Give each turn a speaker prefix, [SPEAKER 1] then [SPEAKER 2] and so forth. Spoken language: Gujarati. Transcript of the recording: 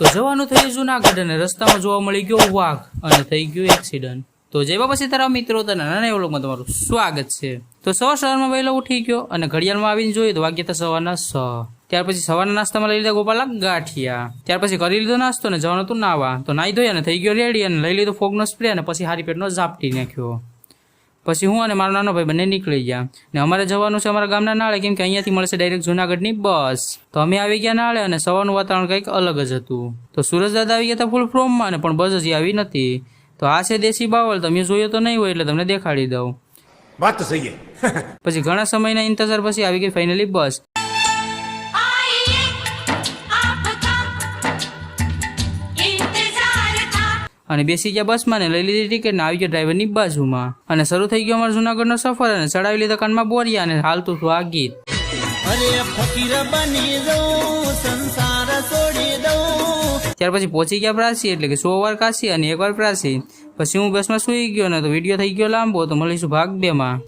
[SPEAKER 1] તો જવાનું થયું જુનાગઢ અને રસ્તામાં જોવા મળી ગયો વાઘ અને થઈ ગયું એક્સિડન્ટ। તો જય બાપા સીતારામ મિત્રો, તો નાના વ્લોગમાં તમારું સ્વાગત છે। તો સવારમાં વહેલો ઉઠી ગયો અને ઘડિયાળમાં આવીને જોયું તો વાગ્યા હતા સવારના 6। ત્યાર પછી સવારના નાસ્તામાં લઈ લીધા ગોપાલા ગાંઠિયા। ત્યાર પછી કરી લીધો નાસ્તો ને જવાનું હતું નાવા। તો નાઈ ધોઈ અને થઈ ગયો રેડી અને લઈ લીધો ફોગનો સ્પ્રે અને પછી હારી પેટનો ઝાપટી નાખ્યો। પછી હું અને મારો નાનો ભાઈ બંને નીકળી ગયા ને અમારે જવાનું છે અમારા ગામના નાળે, કેમ કે અહીંયાથી મળશે ડાયરેક્ટ જુનાગઢની બસ। તો અમે આવી ગયા નાળે અને સવારનું વાતાવરણ કંઈક અલગ જ હતું। તો સુરજ દાદા આવી ગયા હતા ફૂલ ફ્રોમમાં ને પણ બસ હજી આવી નથી। તો આ છે દેશી બાવળ, તમે જોયો તો નહીં હોય એટલે તમને દેખાડી દઉં।
[SPEAKER 2] વાત તો સહી છે।
[SPEAKER 1] પછી ઘણા સમયના ઇંતજાર પછી આવી ગઈ ફાઇનલી બસ। અને બેસી ગયા બસમાં ને લઈ લીધી ટિકિટ ને આવી ગયો ડ્રાઈવરની બાજુમાં અને શરૂ થઈ ગયો અમારો જુનાગઢનો સફર અને ચડાવી લીધા કાનમાં બોરિયા અને હાલતું હતું આ ગીત। ત્યાર પછી પહોંચી ગયા પ્રાસી, એટલે કે 100 વાર કાશી અને 1 વાર પ્રાસી। પછી હું બસમાં સુઈ ગયો ને તો વિડીયો થઈ ગયો લાંબો, તો મળીશું ભાગ 2 માં।